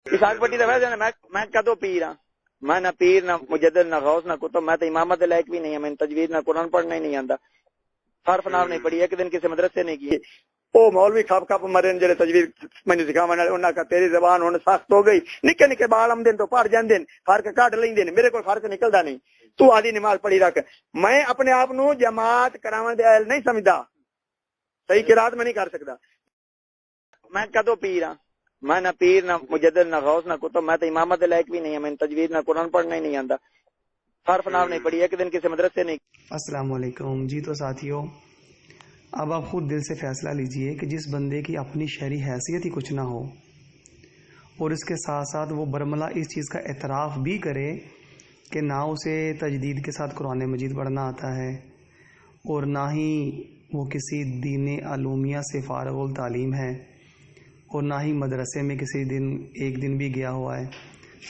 اسحاق پٹی دا ویسے میں کدو پیر ہاں، میں نہ پیر نہ مجدد نہ غوث نہ کتب، میں تو امامت دے لائق بھی نہیں ہوں، میں تجوید نہ قرآن پڑھنا ہی نہیں آندا، صرف نام نہیں پڑھی، ایک دن کسی مدرسے نہیں کی۔ او مولوی کھپ کھپ مرن جڑے تجوید مینوں سکھاون والے، انہاں کا تیری زبان ہن سخت ہو گئی، نکے نکے بال آمدے تو پڑھ جاندے، فرق کڈ لیندے، میرے کوئی فرق نکلدا نہیں، تو آدھی نماز پڑھی رکھ۔ میں اپنے آپ نو جماعت کراون دے اہل نہیں سمجھدا، صحیح قرات میں نہیں کر سکدا۔ میں کدو پیر ہاں، میں نہ پیر نہ مجدد نہ غوث نہ کتب، میں تو امامت دے لائق بھی نہیں ہوں، میں تجوید نہ قرآن پڑھنا ہی نہیں آندا، صرف نام نہیں پڑھی، ایک دن کسی مدرسے نہیں۔ السلام علیکم جی۔ تو ساتھیو، اب آپ خود دل سے فیصلہ لیجئے کہ جس بندے کی اپنی شہری حیثیت ہی کچھ نہ ہو اور اس کے ساتھ ساتھ وہ برملا اس چیز کا اعتراف بھی کرے کہ نہ اسے تجدید کے ساتھ قرآن مجید پڑھنا آتا ہے اور نہ ہی وہ کسی دین علومیہ سے فارغ التعلیم ہے اور نہ ہی مدرسے میں کسی دن ایک دن بھی گیا ہوا ہے،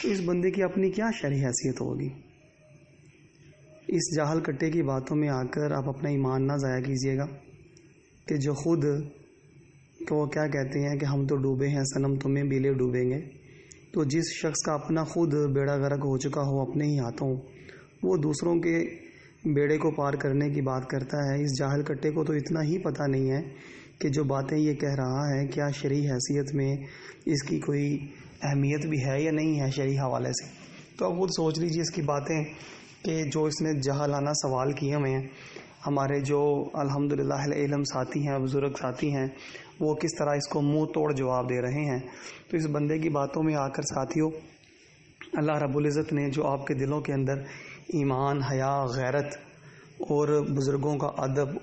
تو اس بندے کی اپنی کیا شرعی حیثیت ہوگی؟ اس جاہل کٹے کی باتوں میں آ کر آپ اپنا ایمان نہ ضائع کیجیے گا کہ جو خود کہ وہ کیا کہتے ہیں کہ ہم تو ڈوبے ہیں صنم تمہیں بھی لے ڈوبیں گے، تو جس شخص کا اپنا خود بیڑا غرق ہو چکا ہو اپنے ہی ہاتھوں، وہ دوسروں کے بیڑے کو پار کرنے کی بات کرتا ہے۔ اس جاہل کٹے کو تو اتنا ہی پتہ نہیں ہے کہ جو باتیں یہ کہہ رہا ہے کیا شرعی حیثیت میں اس کی کوئی اہمیت بھی ہے یا نہیں ہے شرعی حوالے سے۔ تو اب خود سوچ لیجیے اس کی باتیں کہ جو اس نے جہالانہ سوال کیے ہوئے ہیں، ہمارے جو الحمدللہ اہل علم ساتھی ہیں، بزرگ ساتھی ہیں، وہ کس طرح اس کو منہ توڑ جواب دے رہے ہیں۔ تو اس بندے کی باتوں میں آ کر ساتھیوں، اللہ رب العزت نے جو آپ کے دلوں کے اندر ایمان، حیا، غیرت اور بزرگوں کا ادب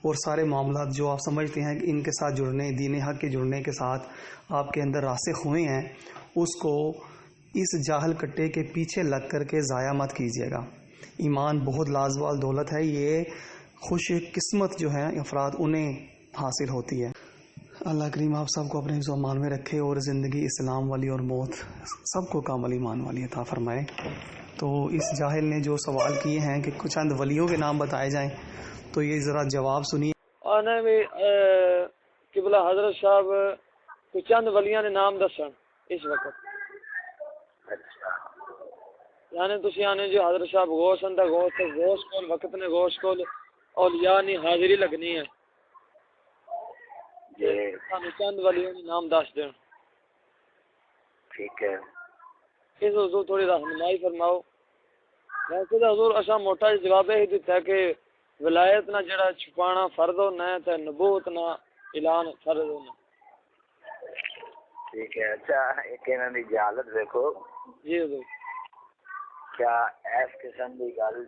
اور سارے معاملات جو آپ سمجھتے ہیں کہ ان کے ساتھ جڑنے، دین حق کے جڑنے کے ساتھ آپ کے اندر راسخ ہوئے ہیں، اس کو اس جاہل کٹے کے پیچھے لگ کر کے ضائع مت کیجیے گا۔ ایمان بہت لازوال دولت ہے، یہ خوش قسمت جو ہیں افراد انہیں حاصل ہوتی ہے۔ اللہ کریم آپ سب کو اپنے حفظ و امان میں رکھے اور زندگی اسلام والی اور موت سب کو کامل ایمان والی عطا فرمائے۔ تو اس جاہل نے جو سوال کیے ہیں کہ کچھ چند ولیوں کے نام بتائے جائیں، تو یہ ذرا جواب سنیے۔ آنے میں قبلہ حضرت صاحب کچھ چند ولیاں نے نام دسن اس وقت، یعنی تسی آنے جو حضرت صاحب غوث اندہ غوث کول وقت نے غوث کول اولیاء نہیں حاضری لگنی ہے جی، ہمیں چند ولیوں نے نام دس دیں۔ ٹھیک ہے، اس حضور تھوڑی رہنمائی فرماؤ۔ ویسے تو حضور اصا موٹا جواب یہ دیتا ہے کہ ولایت نہ جڑا چھپانا فرض ہونا ہے تے نبوت نہ اعلان فرض ہونا۔ ٹھیک ہے۔ اچھا ایک انہاں دی جہالت دیکھو جی حضور، کیا اس قسم کی گل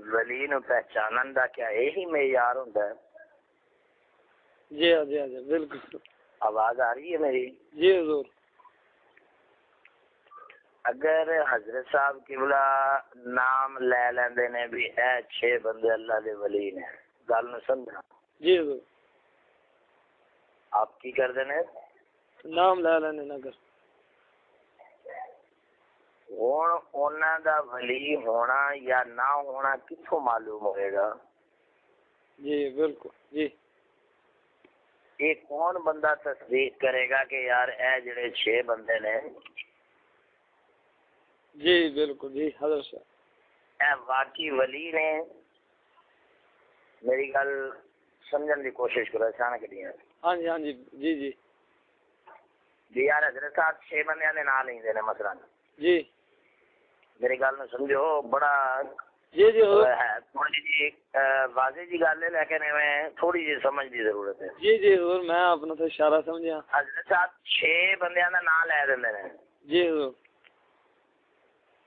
ولی نو پہچانن دا کیا یہی معیار ہوندا ہے؟ جی ہاں جی ہاں جی بالکل۔ آواز آ رہی ہے میری؟ جی حضور، اگر حضرت صاحب قبلہ نام لے لیندے نے بھی اے 6 بندے اللہ دے ولی نے، گل نو سمجھنا۔ جی حضور، آپ کی کر دینے نام لے لینے نہ کر ہون انہاں دا ولی ہونا یا نہ ہونا کتھوں معلوم ہوئے گا؟ جی بالکل جی۔ یہ کون بندہ تصدیق کرے گا کہ یار اے جڑے 6 بندے نے جی بالکل جی حضرت صاحب اے واقعی ولی نے؟ میری گل سمجھن دی کوشش کرو، اچانک نہیں۔ ہاں جی ہاں جی جی جی جی یار حضرت صاحب 6 بندیاں دے نام لیندے نے مثلا، جی میری گل نو سمجھو، بڑا جی جی حضور، تھوڑی جی واضح جی گل ہے لیکن تھوڑی جی سمجھ دی ضرورت ہے۔ جی جی حضور، میں اپنا تو اشارہ سمجھا۔ حضرت صاحب 6 بندیاں دا نام لے دیندے نے، جی حضور،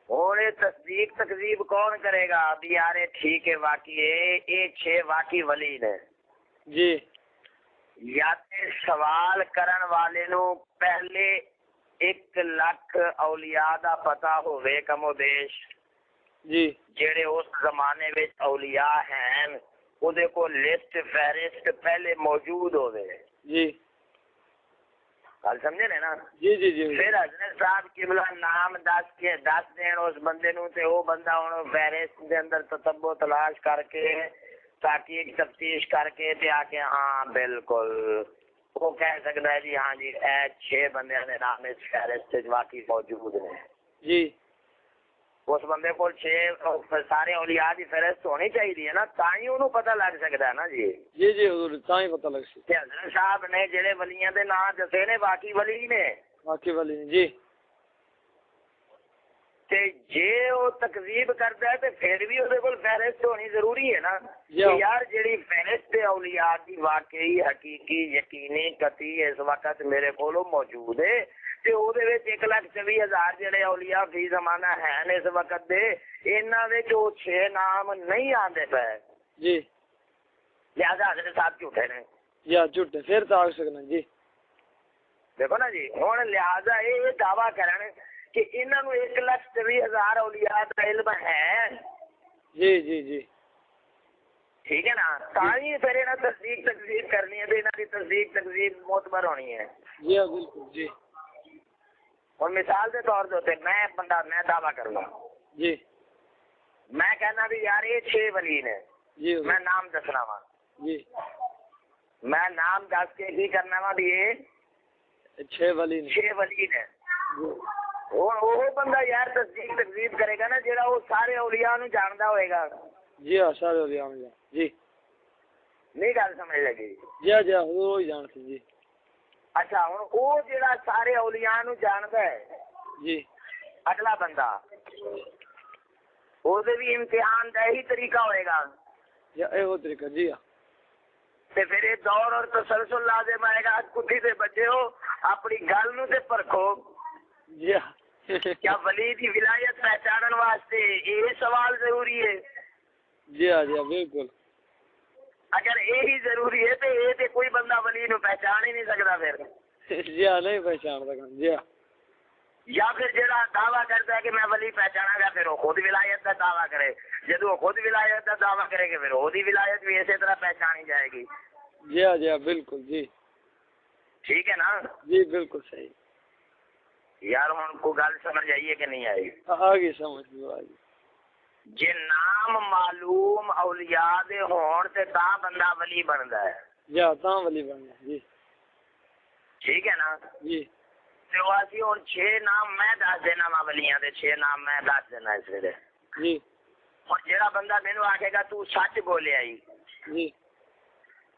ہوں یہ تصدیق تکذیب کون کرے گا بھی یار ٹھیک ہے واقعی یہ 6 واقعی ولی نے؟ جی یا تے سوال کرن والے نو پہلے 1 لاکھ اولیاء دا پتہ ہوئے کم و بیش، جی جڑے اس زمانے وچ اولیاء ہیں او دے کو لسٹ فہرست پہلے موجود ہوئے، جی گل سمجھے نا؟ جی جی جی پھر حضرت صاحب قبلہ نام دس دین اس بندے نو تے او بندہ ہن فہرست دے اندر تتبع تلاش کر کے تحقیق تفتیش کر کے تے آ کے ہاں بالکل وہ کہہ سکتا ہے جی ہاں جی اے 6 بندیاں دے نام اس فہرست وچ واقعی موجود نے جی اس بندے کو 6 سارے اولیاء دی فہرست ہونی چاہیے نا تاں ہی انہوں پتہ لگ سکتا ہے نا جی جی جی حضور تاں ہی پتہ لگ سی تے حضرت صاحب نے جڑے ولیاں دے نام دسے نے باقی ولی نے باقی والی جی تے جے او تکذیب کردا ہے تے پھر بھی اودے کول فہرست ہونی ضروری ہے نا جی کہ یار جڑی فہرست اولیاء دی واقعی حقیقی یقینی قطعی اس وقت میرے کولوں موجود ہے تے او دے وچ 1,24,000 جڑے اولیاء فی زمانہ ہیں اس وقت دے انہاں وچ او 6 نام نہیں آندے پے جی لہذا حضرت صاحب جھوٹے نے یا جھوٹے پھر تو آ سکنا جی دیکھو نا جی ہن لہذا یہ دعویٰ کرن کہ انہاں نوں 1,24,000 اولیاء دا علم ہے جی جی جی ٹھیک ہے نا تاہی پھر انہاں تصدیق تکذیب کرنی ہے تے انہاں دی تصدیق تکذیب معتبر ہونی ہے جی ہاں بالکل جی اور مثال کے طور پہ میں بندہ میں دعویٰ کرنا جی میں کہنا بھی یار یہ 6 ولی نے جی میں نام دسنا وا جی میں نام دس کے کی کرنا وا بھی یہ 6 والی نے 6 ولی نے وہ بندہ یار تصدیق تکذیب کرے گا نا جڑا وہ سارے اولیاء نو جاندا ہوئے گا جی ہاں سارے اولیاء جی نہیں گل سمجھ لگی جی ہاں جی ہاں وہ ہی جانتے جی اچھا ہوں وہ جڑا سارے اولیاء نو جاندا ہے جی اگلا بندہ وہ بھی امتحان دا ہی طریقہ ہوئے گا یا اے وہ طریقہ جی ہاں تے پھر یہ دور اور تسلسل لازم آئے گا کتی سے بچے ہو اپنی گل نو تے پرکھو جی ہاں کیا ولی دی ولایت پہچانن واسطے یہ سوال ضروری ہے جی ہاں بالکل اگر یہی ضروری ہے تو یہ تے کوئی بندہ ولی نو پہچان ہی نہیں سکتا پھر جی ہاں نہیں پہچان سکتا جی ہاں یا پھر جڑا دعویٰ کرتا ہے کہ میں ولی پہچانا گا پھر وہ خود ولایت کا دعویٰ کرے جب وہ خود ولایت کا دعویٰ کرے گا پھر وہ ولایت بھی اسی طرح پہچانی جائے گی جی ہاں بالکل جی ٹھیک ہے نا جی بالکل صحیح یار ہوں کو گل سمجھ آئیے کہ نہیں آئی آگے سمجھ لو آگے جے نام معلوم اولیاء دے ہون تے تاں بندہ ولی بندا ہے جی ہاں تاں ولی بننا جی ٹھیک ہے نا جی تو اسی ہن 6 نام میں دس دینا وا ولیاں دے 6 نام میں دس دینا اس ویلے جی اور جڑا بندہ مینوں آکھے گا تو سچ بولے آئی جی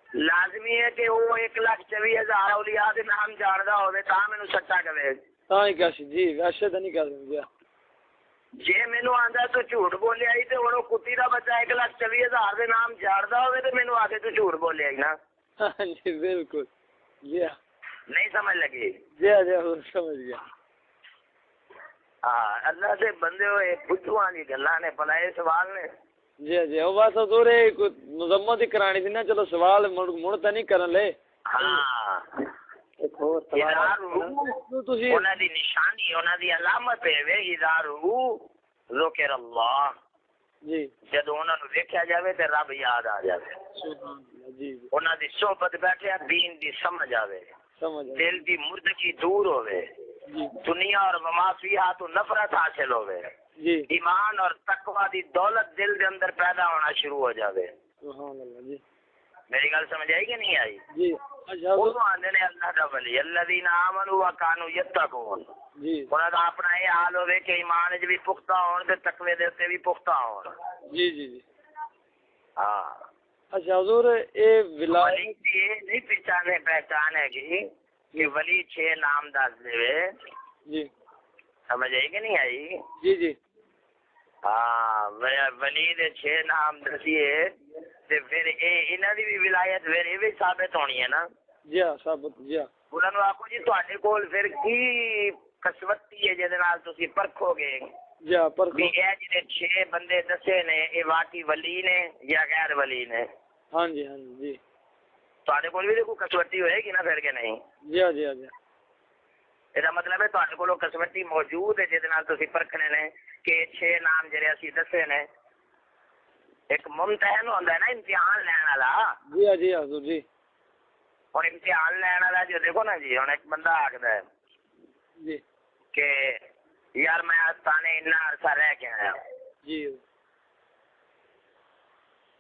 لازمی ہے کہ وہ 1,24,000 اولیاء دے نام جاندا ہوے تاں مینوں سچا کہے تاں ہی کہسی جی ویسے تو نہیں کر دیں جی جے مینوں آندا تو جھوٹ بولے آئی تے ہن کتی دا بچہ 1,24,000 دے نام جاندا ہوے تے مینوں آکھے تو جھوٹ بولے آئی نا ہاں جی بالکل جی ہاں نہیں سمجھ لگی جی ہاں سمجھ گیا ہاں اللہ سے بندے ہوئے بدھو والی گلاں نے بھلا یہ سوال نے جی وہ بس حضور مذمت ہی کرانی تھی نا چلو سوال مڑ تو نہیں کرن لے ہاں انہاں دی نشانی انہاں دی علامت ہے وے اذارو ذکر اللہ جی جدوں انہاں نوں ویکھیا جاوے تے رب یاد آ جاوے جی انہاں دی صحبت بیٹھیا دین دی سمجھ آوے دل دی مردگی دور ہوئے جی دنیا اور وما فیہا تو نفرت حاصل ہوئے جی ایمان اور تقوی دی دولت دل دے اندر پیدا ہونا شروع ہو جاوے سبحان اللہ جی میری گل سمجھ آئی کہ نہیں آئی جی اچھا وہ آندے نے اللہ دا ولی الذین آمنوا وکانوا یتقون جی انہاں دا اپنا یہ حال ہوئے کہ ایمان وچ بھی پختہ ہون تے تقوی دے تے بھی پختہ ہون جی جی جی ہاں اچھا حضور اے ولایت یہ نہیں پہچان ہے کہ ولی 6 نام دس دے جی سمجھ آئی کہ نہیں آئی جی جی ہاں ولی دے 6 نام دسیے تے پھر انہاں دی بھی ولایت پھر یہ بھی ثابت ہونی ہے نا جی ہاں ثابت جی ہاں انہاں نوں آکھو جی تواڈے کول پھر کی کسوٹی ہے جے نال تسی پرکھو گے جی ہاں پر بھی یہ جڑے 6 بندے دسے نے یہ واقعی ولی نے یا غیر ولی نے ہاں جی جی تواڈے کول بھی کوئی کسوٹی ہوئے گی نا پھر کہ نہیں جی ہاں جی ہاں جی یہ مطلب ہے تواڈے کول کسوٹی موجود ہے جہد نال تسی پرکھنے نے کہ 6 نام جڑے اسی دسے نے ایک ممتحن ہوندا ہے نا امتحان لین والا جی ہاں جی حضور جی اور امتحان لین والا جو دیکھو نا جی ہن ایک بندہ آکھدا ہے جی کہ یار میں آستانے اتنا عرصہ رہ کے آیا جی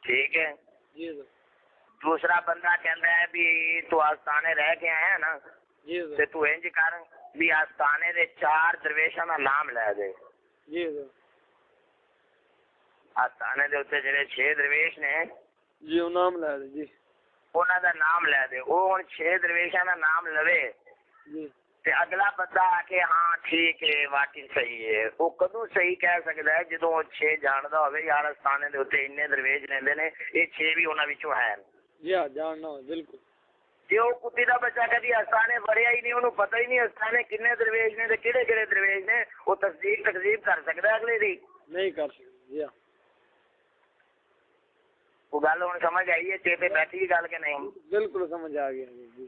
ٹھیک ہے جی سر دوسرا بندہ کہندا ہے بھی تو آستانے رہ کے آیا نا جی تے سر تو انج کر بھی آستانے دے 4 درویشاں دا نام لے دے. جی سر آستانے دے اوتے جڑے 6 درویش نے جی وہ نام لے دے جی انہاں دا نام لے دے. او ہن 6 درویشاں دا نام لوے جی تے اگلا بندہ آ کے ہاں ٹھیک ہے واقعی صحیح ہے. وہ کدوں صحیح کہہ سکدا ہے جدوں 6 جاندا ہوے یار آستانے دے اوتے اتنے درویش رہندے نے یہ 6 بھی انہاں وچوں ہیں. جی ہاں جاننا ہو بالکل. جی وہ کتی کا بچہ کبھی آستانے بڑھیا ہی نہیں انہوں پتہ ہی نہیں آستانے کنے درویش نے کہڑے کہڑے درویش نے وہ تصدیق تکذیب کر سکتا ہے اگلے دی نہیں کر سکتے. جی ہاں وہ گل ہوں سمجھ آئی ہے چیتے بیٹھی گل کہ نہیں. بالکل سمجھ آ گیا جی.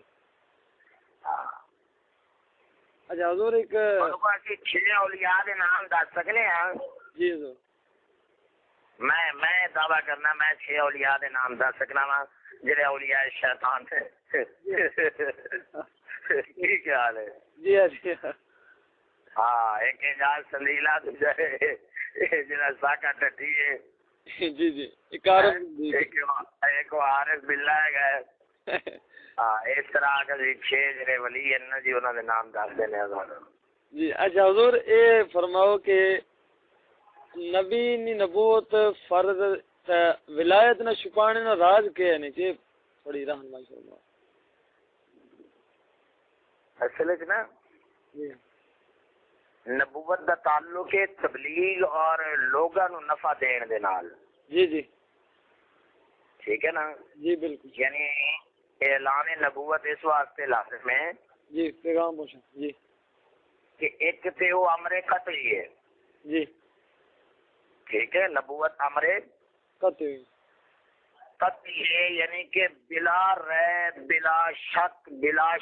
اچھا حضور ایک 6 اولیاء دے نام دس سکنے ہیں. جی سر میں دعویٰ کرنا میں 6 اولیاء دے نام دس سکنا وا جڑے اولیاء شیطان تھے. کی خیال ہے؟ جی ہاں جی ہاں ہاں ایک اعجاز سلیلا جڑا ساکا ٹٹی ہے. جی جی ایک عارف ایک عارف باللہ ہے. ہاں اس طرح کے 6 جڑے ولی ہیں نا جی انہاں دے نام دس دینے ہیں. جی اچھا حضور اے فرماؤ کہ نبی نی نبوت فرض ولایت نہ چھپانے نہ راز کے نہیں چاہیے تھوڑی رہنمائی فرماؤ. اصل وچ نا جی نبوت دا تعلق ہے تبلیغ اور لوگاں نو نفع دین دے نال. جی جی ٹھیک ہے نا. جی بالکل. یعنی اعلان نبوت اس واسطے لازم ہے جی پیغام پہنچا. جی کہ ایک تے وہ امر قطعی ہے. جی ٹھیک ہے. نبوت امر قطعی قطعی ہے یعنی کہ بلا ریب بلا شک بلا